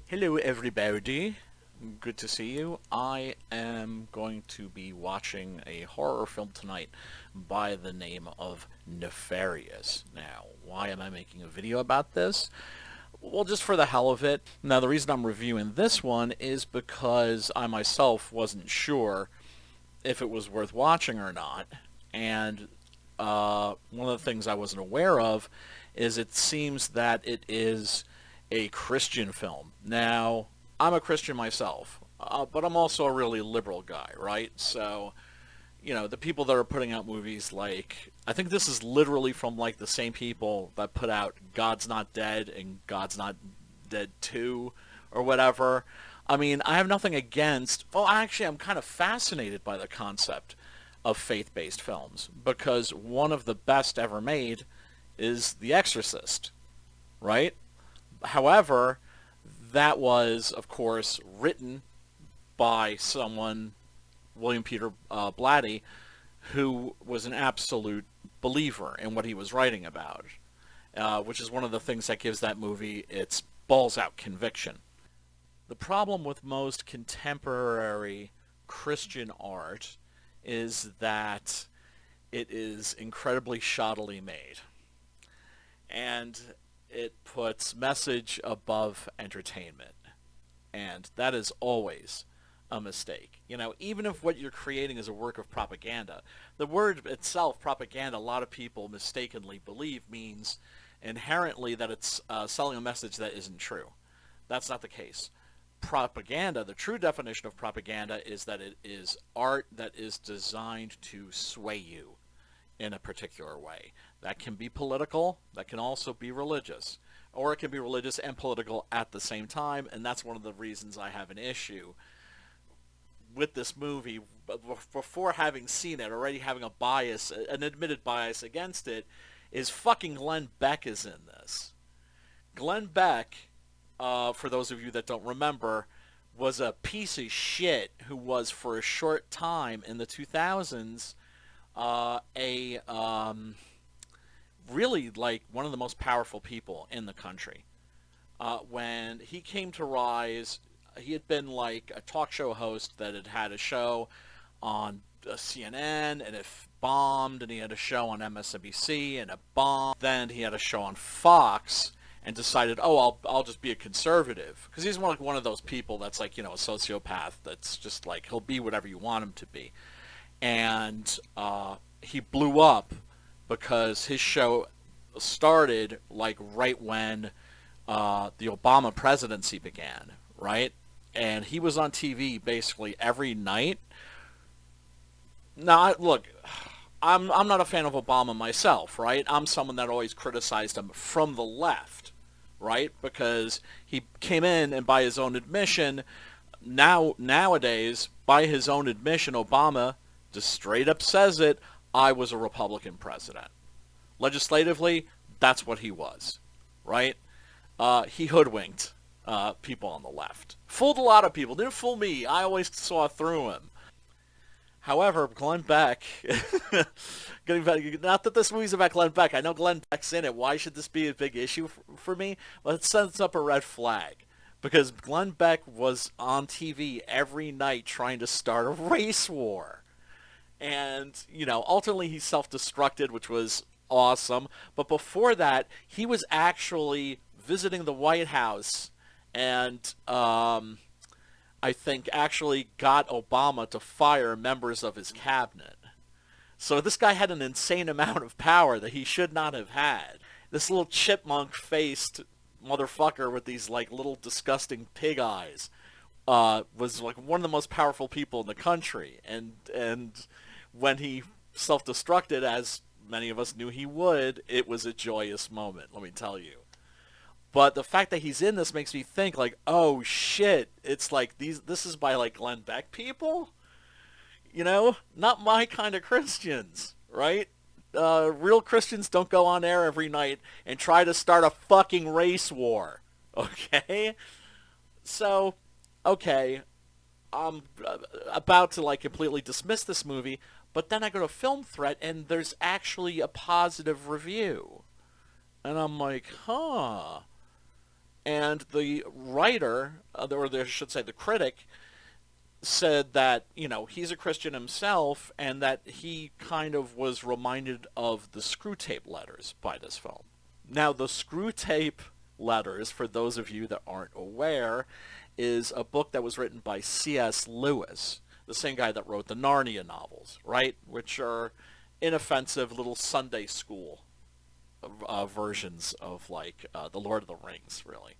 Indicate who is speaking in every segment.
Speaker 1: Hello, everybody. Good to see you. I am going to be watching a horror film tonight by the name of Nefarious. Now, why am I making a video about this? Well, just for the hell of it. Now, the reason I'm reviewing this one is because I myself wasn't sure if it was worth watching or not. And one of the things I wasn't aware of is it seems that it is a Christian film. Now, I'm a Christian myself, but I'm also a really liberal guy, right? So, the people that are putting out movies like, I think this is literally from like the same people that put out God's Not Dead and God's Not Dead 2 or whatever. I mean, I have nothing against, well, actually, I'm kind of fascinated by the concept of faith-based films because one of the best ever made is The Exorcist, right? However, that was, of course, written by someone, William Peter Blatty, who was an absolute believer in what he was writing about, which is one of the things that gives that movie its balls-out conviction. The problem with most contemporary Christian art is that it is incredibly shoddily made. And it puts message above entertainment. And that is always a mistake. Even if what you're creating is a work of propaganda, the word itself, propaganda, a lot of people mistakenly believe means inherently that it's selling a message that isn't true. That's not the case. Propaganda, the true definition of propaganda is that it is art that is designed to sway you in a particular way. That can be political, that can also be religious, or it can be religious and political at the same time, and that's one of the reasons I have an issue with this movie. Before having seen it, already having a bias, an admitted bias against it, is fucking Glenn Beck is in this. Glenn Beck, for those of you that don't remember, was a piece of shit who was for a short time in the 2000s really like one of the most powerful people in the country. When he came to rise, he had been like a talk show host that had had a show on CNN and it bombed, and he had a show on MSNBC and it bombed. Then he had a show on Fox and decided, oh, I'll just be a conservative, because he's one of those people that's like, a sociopath that's just like, he'll be whatever you want him to be. And he blew up because his show started like right when the Obama presidency began, right? And he was on TV basically every night. Now, look, I'm not a fan of Obama myself, right? I'm someone that always criticized him from the left, right? Because he came in and by his own admission, nowadays, by his own admission, Obama just straight up says it, I was a Republican president. Legislatively, that's what he was, right? He hoodwinked people on the left. Fooled a lot of people. Didn't fool me. I always saw through him. However, Glenn Beck, getting back, not that this movie's about Glenn Beck. I know Glenn Beck's in it. Why should this be a big issue for me? Well, it sets up a red flag. Because Glenn Beck was on TV every night trying to start a race war. And, ultimately he self-destructed, which was awesome. But before that, he was actually visiting the White House and I think actually got Obama to fire members of his cabinet. So this guy had an insane amount of power that he should not have had. This little chipmunk-faced motherfucker with these like little disgusting pig eyes was like one of the most powerful people in the country. And when he self-destructed, as many of us knew he would, it was a joyous moment, let me tell you. But the fact that he's in this makes me think like, oh shit, it's like this is by like Glenn Beck people? Not my kind of Christians, right? Real Christians don't go on air every night and try to start a fucking race war, okay? So, okay, I'm about to like completely dismiss this movie, but then I go to Film Threat and there's actually a positive review. And I'm like, huh. And the writer, or I should say the critic, said that, he's a Christian himself and that he kind of was reminded of the Screw Tape Letters by this film. Now, the Screw Tape Letters, for those of you that aren't aware, is a book that was written by C.S. Lewis, the same guy that wrote the Narnia novels, right? Which are inoffensive little Sunday school versions of, like, the Lord of the Rings, really.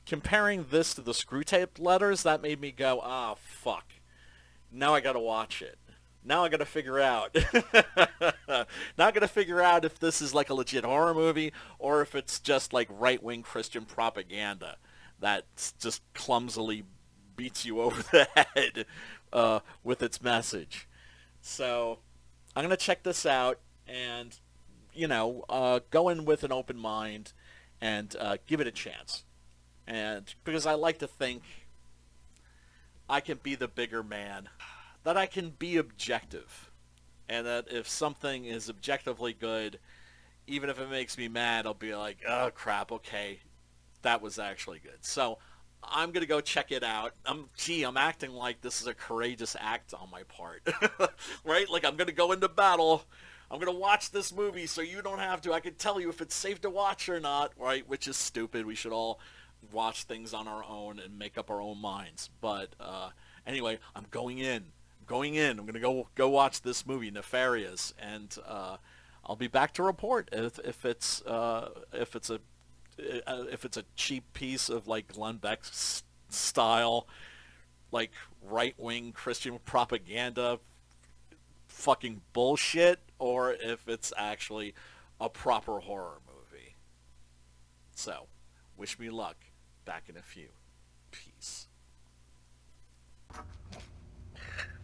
Speaker 1: Comparing this to the Screw Tape Letters, that made me go, fuck. Now I gotta watch it. Now I gotta figure out. Now I gotta figure out if this is like a legit horror movie or if it's just like right-wing Christian propaganda that just clumsily beats you over the head with its message. So I'm gonna check this out and, go in with an open mind and give it a chance. And because I like to think I can be the bigger man, that I can be objective, and that if something is objectively good, even if it makes me mad, I'll be like, oh crap, okay, that was actually good. So I'm going to go check it out. I'm acting like this is a courageous act on my part, right? Like I'm going to go into battle. I'm going to watch this movie so you don't have to. I can tell you if it's safe to watch or not, right? Which is stupid. We should all watch things on our own and make up our own minds. But anyway, I'm going in. I'm going to go watch this movie, Nefarious, and I'll be back to report if it's a cheap piece of like Glenn Beck's style, like right-wing Christian propaganda fucking bullshit, or if it's actually a proper horror movie. So, wish me luck. Back in a few. Peace.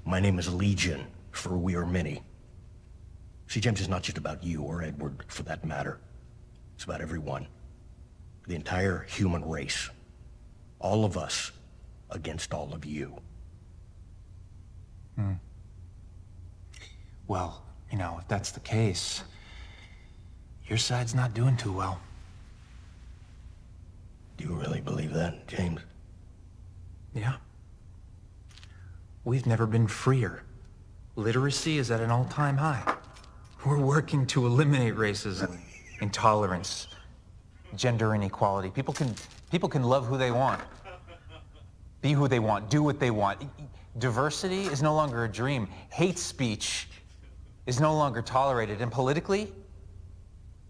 Speaker 2: My name is Legion, for we are many. See, James, is not just about you or Edward, for that matter. It's about everyone. The entire human race. All of us against all of you.
Speaker 3: Well, if that's the case, your side's not doing too well.
Speaker 2: Do you really believe that, James?
Speaker 3: Yeah. We've never been freer. Literacy is at an all-time high. We're working to eliminate racism, intolerance, gender inequality. People can love who they want, be who they want, do what they want. Diversity is no longer a dream. Hate speech is no longer tolerated. And politically,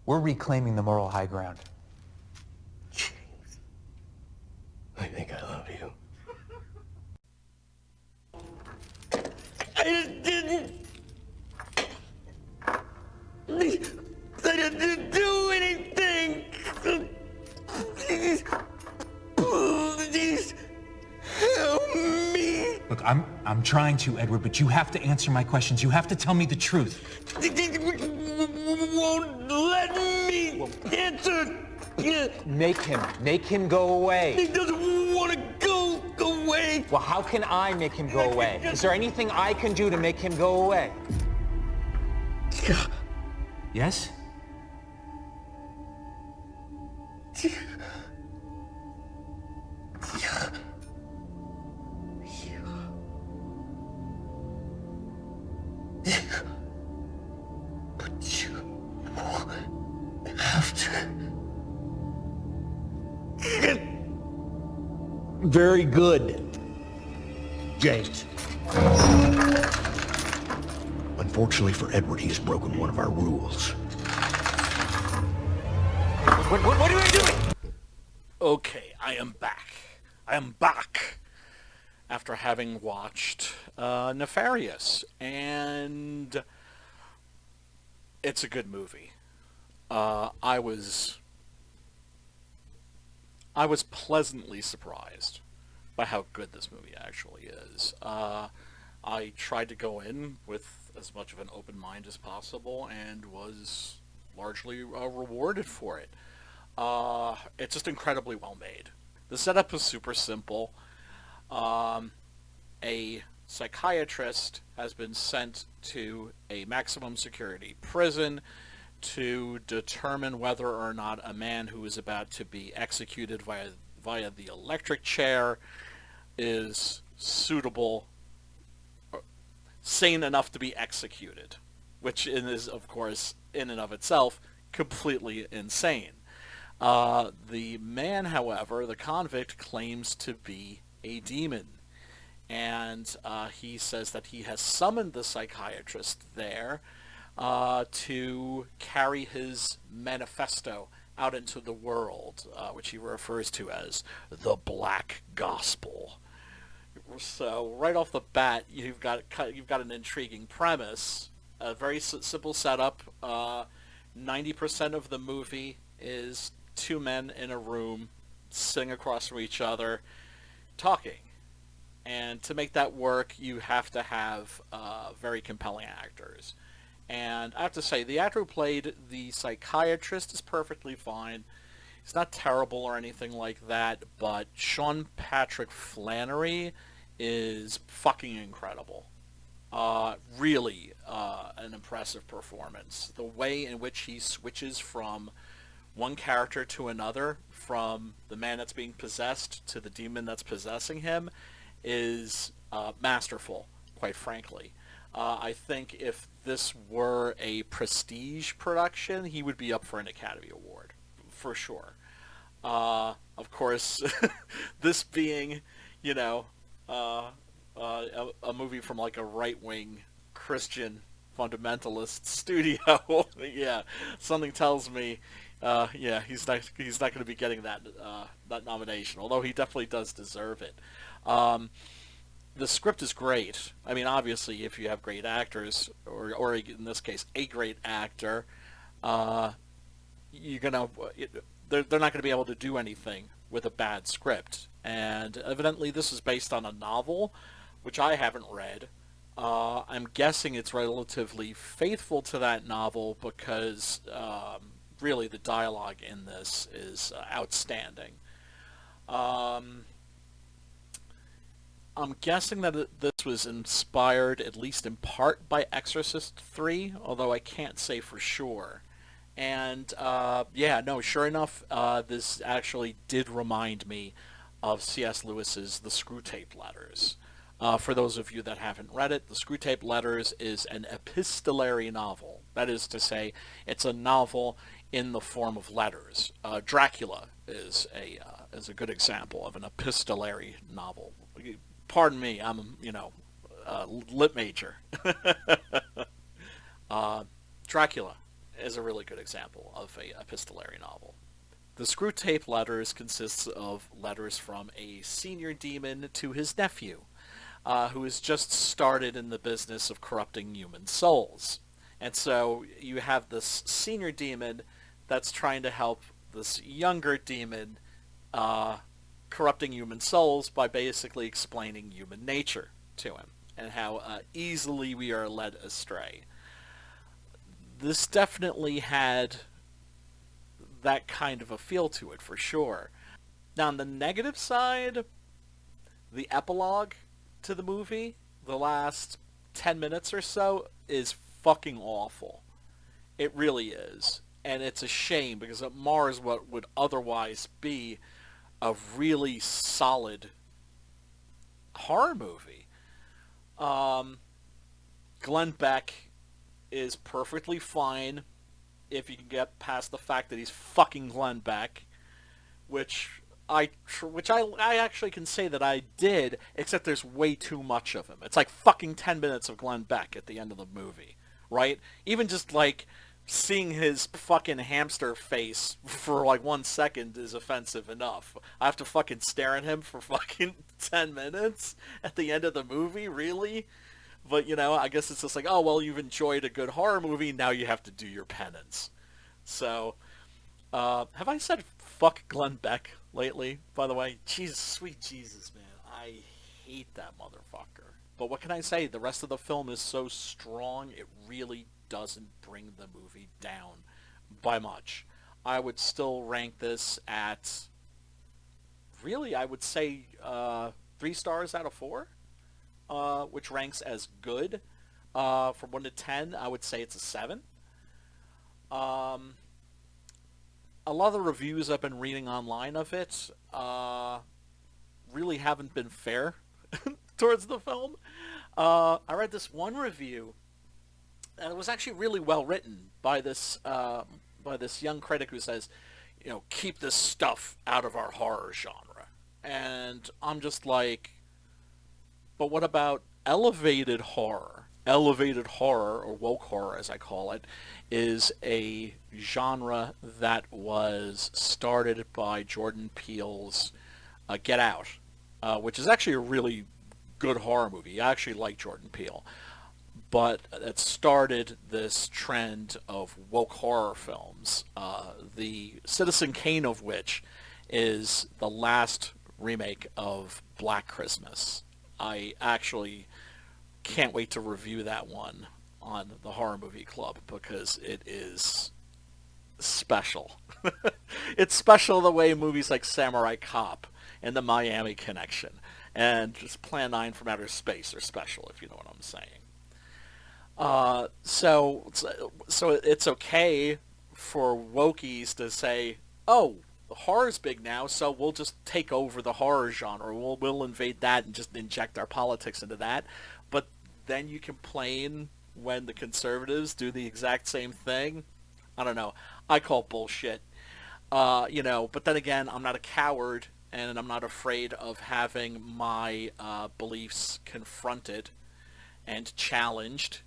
Speaker 3: we're reclaiming the moral high ground.
Speaker 2: I think I love you.
Speaker 4: I didn't do anything. Please help me.
Speaker 3: Look, I'm trying to, Edward, but you have to answer my questions. You have to tell me the truth.
Speaker 4: Won't let me answer.
Speaker 3: Make him go away.
Speaker 4: He doesn't want to go away.
Speaker 3: Well, how can I make him go away? Is there anything I can do to make him go away? Yes?
Speaker 4: But you have to.
Speaker 2: Very good, James. Unfortunately for Edward, he has broken one of our rules.
Speaker 3: What are you doing?
Speaker 1: Okay, I am back. After having watched Nefarious, and it's a good movie. I was pleasantly surprised by how good this movie actually is. I tried to go in with as much of an open mind as possible and was largely rewarded for it. It's just incredibly well made. The setup is super simple. A psychiatrist has been sent to a maximum security prison to determine whether or not a man who is about to be executed via the electric chair is suitable, sane enough to be executed, which is, of course, in and of itself, completely insane. The man, however, the convict, claims to be a demon. And he says that he has summoned the psychiatrist there to carry his manifesto out into the world, which he refers to as the Black Gospel. So right off the bat, you've got an intriguing premise, a very simple setup. 90% of the movie is two men in a room sitting across from each other talking. And to make that work, you have to have very compelling actors. And I have to say, the actor who played the psychiatrist is perfectly fine. He's not terrible or anything like that, but Sean Patrick Flannery is fucking incredible. Really an impressive performance. The way in which he switches from one character to another, from the man that's being possessed to the demon that's possessing him, is masterful, quite frankly. I think if this were a prestige production, he would be up for an Academy Award, for sure. Of course, this being, a movie from like a right-wing Christian fundamentalist studio, yeah, something tells me, he's not going to be getting that nomination, although he definitely does deserve it. The script is great. I mean, obviously, if you have great actors, or in this case, a great actor, they're not going to be able to do anything with a bad script. And evidently, this is based on a novel, which I haven't read. I'm guessing it's relatively faithful to that novel because really the dialogue in this is outstanding. I'm guessing that this was inspired, at least in part, by Exorcist 3, although I can't say for sure. And, sure enough, this actually did remind me of C.S. Lewis's The Screwtape Letters. For those of you that haven't read it, The Screwtape Letters is an epistolary novel. That is to say, it's a novel in the form of letters. Dracula is a good example of an epistolary novel. Pardon me, I'm, a lit major. Dracula is a really good example of a epistolary novel. The Screwtape Letters consists of letters from a senior demon to his nephew, who has just started in the business of corrupting human souls. And so you have this senior demon that's trying to help this younger demon corrupting human souls by basically explaining human nature to him and how easily we are led astray. This definitely had that kind of a feel to it, for sure. Now, on the negative side, the epilogue to the movie, the last 10 minutes or so, is fucking awful. It really is. And it's a shame because it mars what would otherwise be a really solid horror movie. Glenn Beck is perfectly fine if you can get past the fact that he's fucking Glenn Beck, which I actually can say that I did, except there's way too much of him. It's like fucking 10 minutes of Glenn Beck at the end of the movie, right? Even just like seeing his fucking hamster face for like 1 second is offensive enough. I have to fucking stare at him for fucking 10 minutes at the end of the movie, really? But, I guess it's just like, oh, well, you've enjoyed a good horror movie, now you have to do your penance. So, have I said fuck Glenn Beck lately, by the way? Jesus, sweet Jesus, man. I hate that motherfucker. But what can I say? The rest of the film is so strong, it really doesn't bring the movie down by much. I would still rank this at, really, I would say 3 stars out of 4, which ranks as good. From 1 to 10, I would say it's a 7. A lot of the reviews I've been reading online of it really haven't been fair towards the film. I read this one review, and it was actually really well written by this young critic who says, keep this stuff out of our horror genre. And I'm just like, but what about elevated horror? Elevated horror, or woke horror as I call it, is a genre that was started by Jordan Peele's Get Out, which is actually a really good horror movie. I actually like Jordan Peele. But it started this trend of woke horror films, the Citizen Kane of which is the last remake of Black Christmas. I actually can't wait to review that one on the Horror Movie Club because it is special. It's special the way movies like Samurai Cop and The Miami Connection and just Plan 9 from Outer Space are special, if you know what I'm saying. So it's okay for wokies to say, oh, horror's big now, so we'll just take over the horror genre. We'll invade that and just inject our politics into that. But then you complain when the conservatives do the exact same thing. I don't know. I call bullshit. But then again, I'm not a coward, and I'm not afraid of having my beliefs confronted and challenged.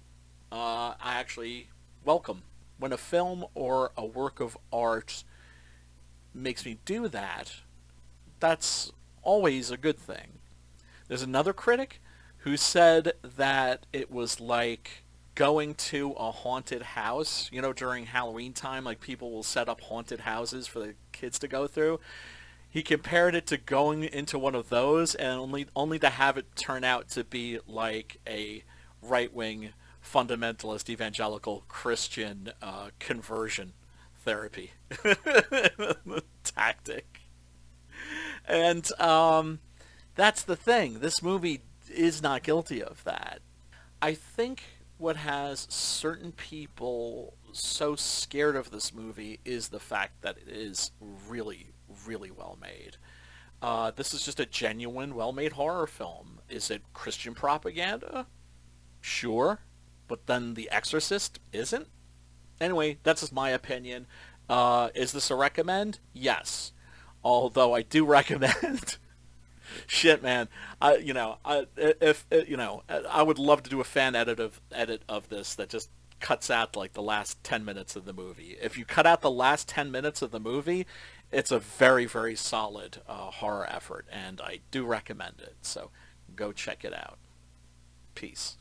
Speaker 1: I actually welcome when a film or a work of art makes me do that. That's always a good thing. There's another critic who said that it was like going to a haunted house. During Halloween time, like people will set up haunted houses for the kids to go through. He compared it to going into one of those and only to have it turn out to be like a right-wing fundamentalist evangelical Christian conversion therapy tactic. And that's the thing. This movie is not guilty of that. I think what has certain people so scared of this movie is the fact that it is really, really well made. This is just a genuine, well-made horror film. Is it Christian propaganda? Sure. But then The Exorcist isn't? Anyway, that's just my opinion. Is this a recommend? Yes. Although I do recommend... Shit, man. I would love to do a fan edit of this that just cuts out like the last 10 minutes of the movie. If you cut out the last 10 minutes of the movie, it's a very, very solid horror effort, and I do recommend it. So go check it out. Peace.